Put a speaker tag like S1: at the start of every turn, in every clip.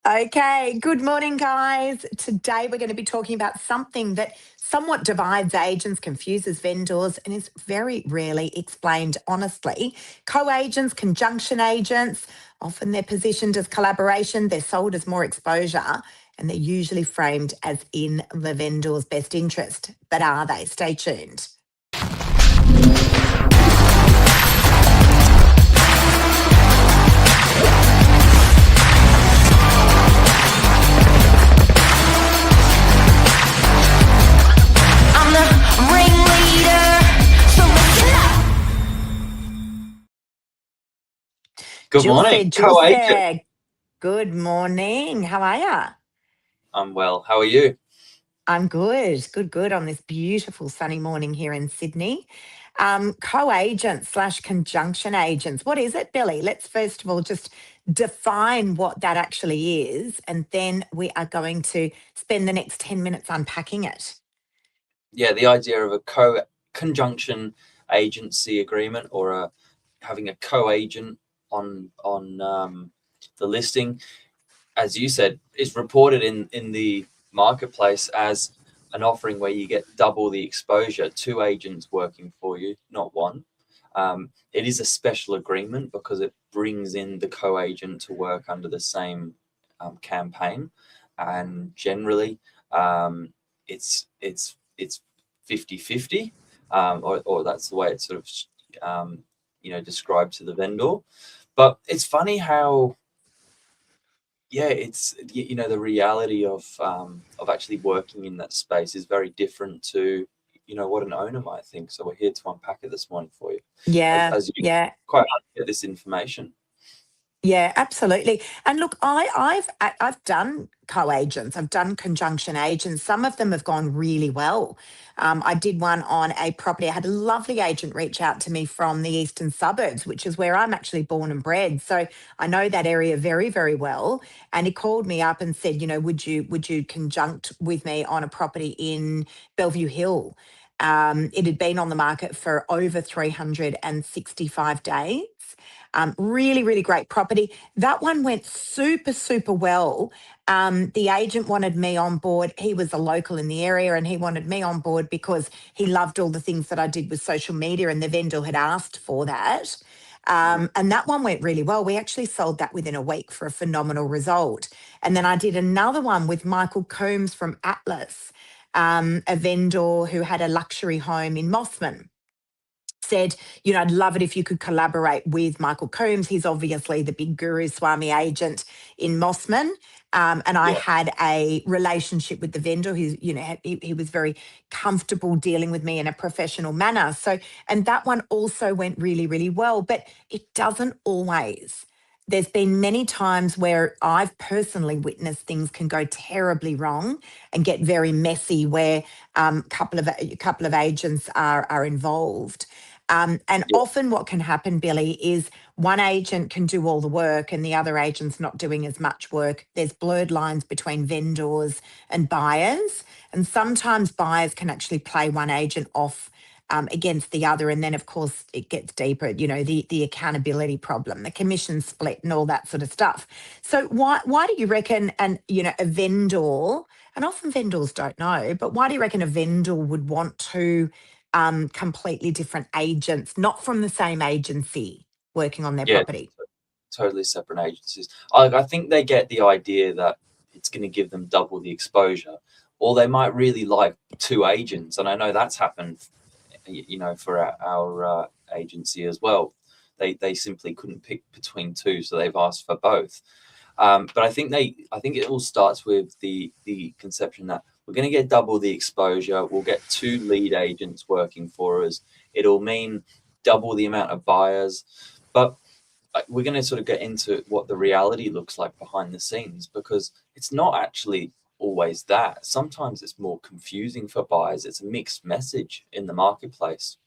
S1: Okay, good morning, guys. Today we're going to be talking about something that somewhat divides agents, confuses vendors, and is very rarely explained honestly. Co-agents, conjunction agents, often they're positioned as collaboration, they're sold as more exposure, and they're usually framed as in the vendor's best interest. But are they? Stay tuned.
S2: Good morning, co-agent.
S1: Juicy. Good morning. How are ya?
S2: I'm well. How are you?
S1: I'm good on this beautiful sunny morning here in Sydney. Co-agents / conjunction agents. What is it, Billy? Let's first of all just define what that actually is, and then we are going to spend the next 10 minutes unpacking it.
S2: Yeah, the idea of a conjunction agency agreement or having a co-agent on the listing, as you said, is reported in the marketplace as an offering where you get double the exposure, two agents working for you, not one. It is a special agreement because it brings in the co-agent to work under the same campaign, and generally it's 50-50, or that's the way it's sort of described to the vendor. But it's funny how it's the reality of actually working in that space is very different to what an owner might think. So we're here to unpack it this morning for you, as you quite get this information.
S1: Yeah, absolutely. And look, I've done co-agents, I've done conjunction agents. Some of them have gone really well. I did one on a property. I had a lovely agent reach out to me from the eastern suburbs, which is where I'm actually born and bred. So I know that area very, very well. And he called me up and said, would you conjunct with me on a property in Bellevue Hill? It had been on the market for over 365 days. Really, really great property. That one went super, super well. The agent wanted me on board. He was a local in the area and he wanted me on board because he loved all the things that I did with social media, and the vendor had asked for that. And that one went really well. We actually sold that within a week for a phenomenal result. And then I did another one with Michael Combs from Atlas, a vendor who had a luxury home in Mossman. Said, I'd love it if you could collaborate with Michael Combs. He's obviously the big Guru Swami agent in Mossman. And I had a relationship with the vendor who, he was very comfortable dealing with me in a professional manner. So, and that one also went really, really well, but it doesn't always. There's been many times where I've personally witnessed things can go terribly wrong and get very messy, where a couple of agents are involved. Often what can happen, Billy, is one agent can do all the work and the other agent's not doing as much work. There's blurred lines between vendors and buyers. And sometimes buyers can actually play one agent off against the other. And then, of course, it gets deeper, the accountability problem, the commission split and all that sort of stuff. So why do you reckon, and, a vendor, and often vendors don't know, but why do you reckon a vendor would want to completely different agents, not from the same agency, working on their property?
S2: Totally separate agencies. I think they get the idea that it's going to give them double the exposure, or they might really like two agents. And I know that's happened, for our agency as well. They simply couldn't pick between two, so they've asked for both. But I think it all starts with the conception that we're going to get double the exposure. We'll get two lead agents working for us. It'll mean double the amount of buyers. But we're going to sort of get into what the reality looks like behind the scenes, because it's not actually always that. Sometimes it's more confusing for buyers. It's a mixed message in the marketplace.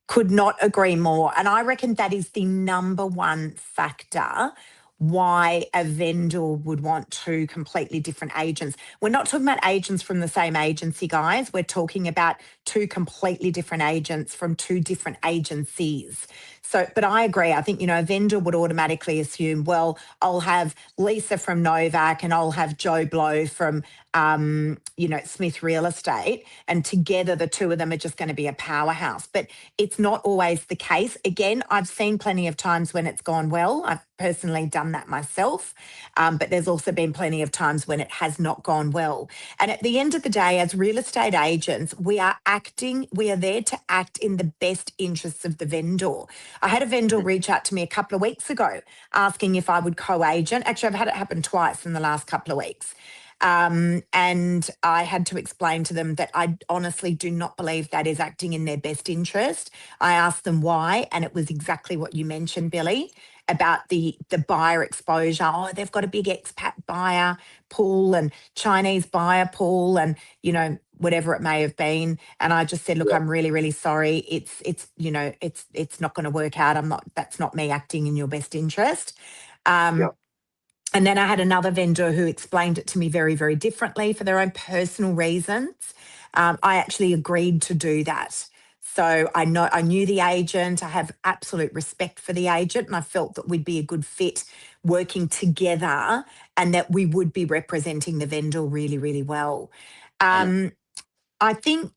S1: Could not agree more. And I reckon that is the number one factor why a vendor would want two completely different agents. We're not talking about agents from the same agency, guys. We're talking about two completely different agents from two different agencies. So, but I agree. I think, a vendor would automatically assume, well, I'll have Lisa from Novak and I'll have Joe Blow from, Smith Real Estate. And together, the two of them are just going to be a powerhouse. But it's not always the case. Again, I've seen plenty of times when it's gone well. I've personally done that myself. But there's also been plenty of times when it has not gone well. And at the end of the day, as real estate agents, we are there to act in the best interests of the vendor. I had a vendor reach out to me a couple of weeks ago asking if I would co-agent. Actually, I've had it happen twice in the last couple of weeks. And I had to explain to them that I honestly do not believe that is acting in their best interest. I asked them why, and it was exactly what you mentioned, Billy, about the buyer exposure. Oh, they've got a big expat buyer pool and Chinese buyer pool and, whatever it may have been. And I just said, look, I'm really, really sorry. It's not going to work out. That's not me acting in your best interest. And then I had another vendor who explained it to me very, very differently for their own personal reasons. I actually agreed to do that. So I knew the agent. I have absolute respect for the agent, and I felt that we'd be a good fit working together, and that we would be representing the vendor really, really well. I think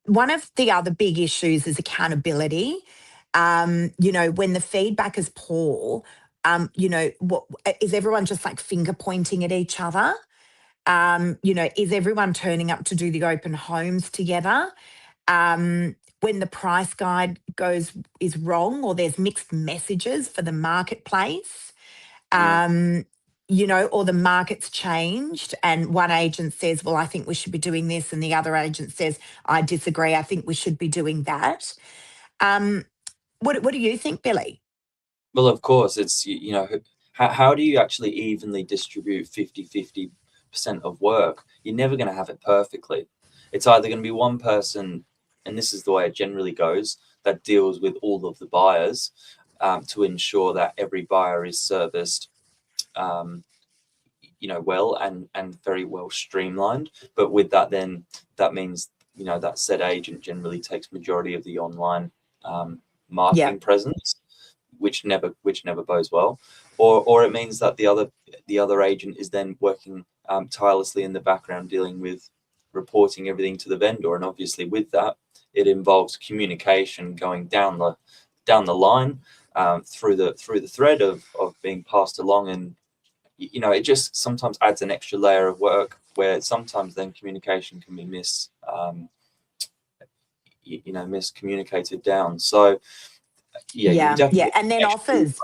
S1: one of the other big issues is accountability. When the feedback is poor, what is everyone just like finger pointing at each other? Is everyone turning up to do the open homes together? When the price guide is wrong, or there's mixed messages for the marketplace, or the market's changed and one agent says, well, I think we should be doing this, and the other agent says, I disagree, I think we should be doing that. What do you think, Billy?
S2: Well, of course, it's, how do you actually evenly distribute 50-50% of work? You're never going to have it perfectly. It's either going to be one person, and this is the way it generally goes, that deals with all of the buyers to ensure that every buyer is serviced well and very well streamlined. But with that, then that means, that said agent generally takes majority of the online marketing presence, which never bodes well. Or it means that the other agent is then working tirelessly in the background, dealing with reporting everything to the vendor. And obviously with that, it involves communication going down the line through the thread of being passed along. And it just sometimes adds an extra layer of work where sometimes then communication can be miscommunicated down. So
S1: and then offers,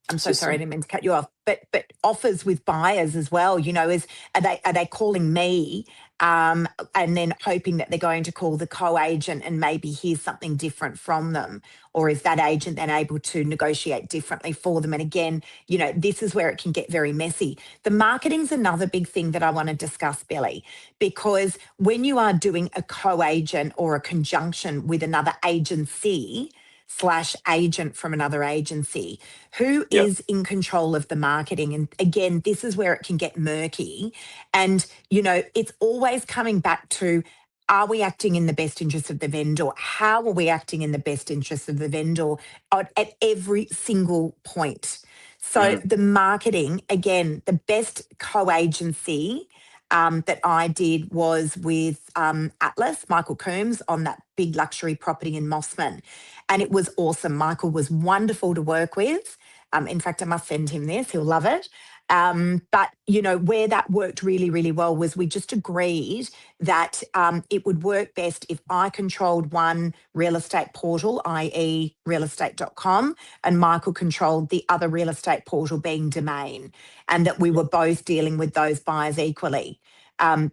S1: I'm so sorry, I didn't mean to cut you off, but offers with buyers as well, are they calling me and then hoping that they're going to call the co-agent and maybe hear something different from them? Or is that agent then able to negotiate differently for them? And again, this is where it can get very messy. The marketing's another big thing that I want to discuss, Billy, because when you are doing a co-agent or a conjunction with another agency / agent from another agency, who is in control of the marketing? And again, this is where it can get murky. And, it's always coming back to, are we acting in the best interest of the vendor? How are we acting in the best interest of the vendor at every single point? So the marketing, again, the best co-agency that I did was with Atlas, Michael Coombs, on that big luxury property in Mossman. And it was awesome. Michael was wonderful to work with. In fact, I must send him this. He'll love it. But, where that worked really, really well was we just agreed that it would work best if I controlled one real estate portal, i.e. realestate.com, and Michael controlled the other real estate portal, being Domain, and that we were both dealing with those buyers equally.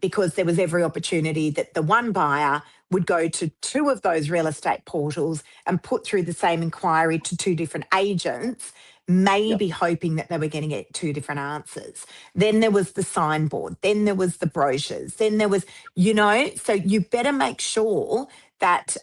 S1: Because there was every opportunity that the one buyer would go to two of those real estate portals and put through the same inquiry to two different agents, maybe hoping that they were going to get two different answers. Then there was the signboard, then there was the brochures, then there was, so you better make sure that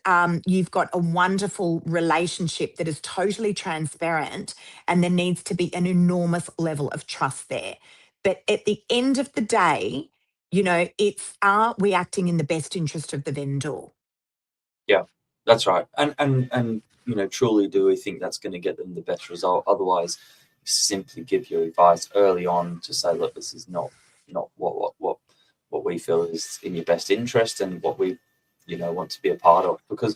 S1: you've got a wonderful relationship that is totally transparent, and there needs to be an enormous level of trust there. But at the end of the day, you know, it's, are we acting in the best interest of the vendor?
S2: Yeah, that's right. And you know, truly, do we think that's going to get them the best result? Otherwise, simply give your advice early on to say, look, this is not what we feel is in your best interest and what we, you know, want to be a part of. Because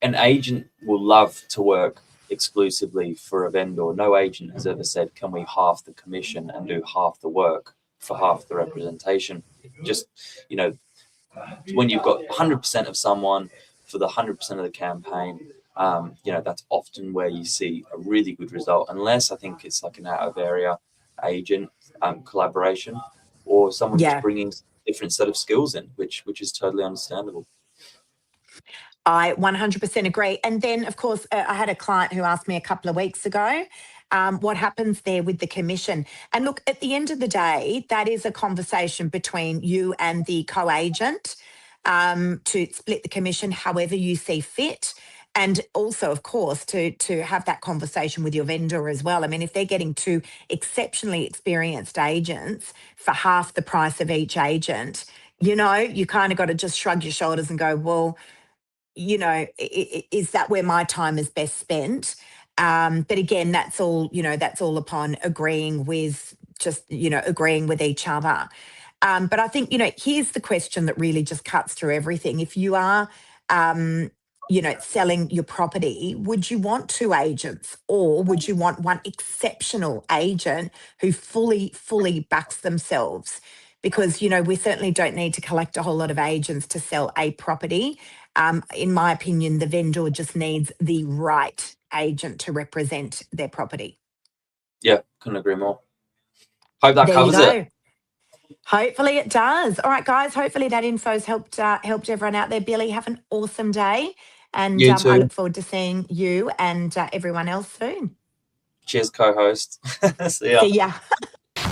S2: an agent will love to work exclusively for a vendor. No agent has ever said, can we half the commission and do half the work for half the representation? Just, you know, when you've got 100% of someone for the 100% of the campaign, you know, that's often where you see a really good result, unless I think it's like an out of area agent collaboration, or someone just
S1: Yeah.
S2: bringing different set of skills in, which is totally understandable.
S1: I 100% agree. And then, of course, I had a client who asked me a couple of weeks ago, what happens there with the commission? And look, at the end of the day, that is a conversation between you and the co-agent to split the commission however you see fit. And also, of course, to have that conversation with your vendor as well. I mean, if they're getting two exceptionally experienced agents for half the price of each agent, you know, you kind of got to just shrug your shoulders and go, well, you know, is that where my time is best spent? But again, that's all, you know, that's all upon agreeing with, just, you know, agreeing with each other. But I think, you know, here's the question that really just cuts through everything. If you are, you know, selling your property, would you want two agents, or would you want one exceptional agent who fully backs themselves? Because, you know, we certainly don't need to collect a whole lot of agents to sell a property. In my opinion, the vendor just needs the right agent to represent their property.
S2: Yeah, couldn't agree more. Hope that
S1: There you
S2: covers it.
S1: go. Hopefully it does. All right, guys. Hopefully that info's helped everyone out there. Billy, have an awesome day, and
S2: You
S1: I
S2: too.
S1: look forward to seeing you and everyone else soon.
S2: Cheers, co-host. See ya.
S1: See ya.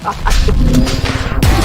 S1: Bye.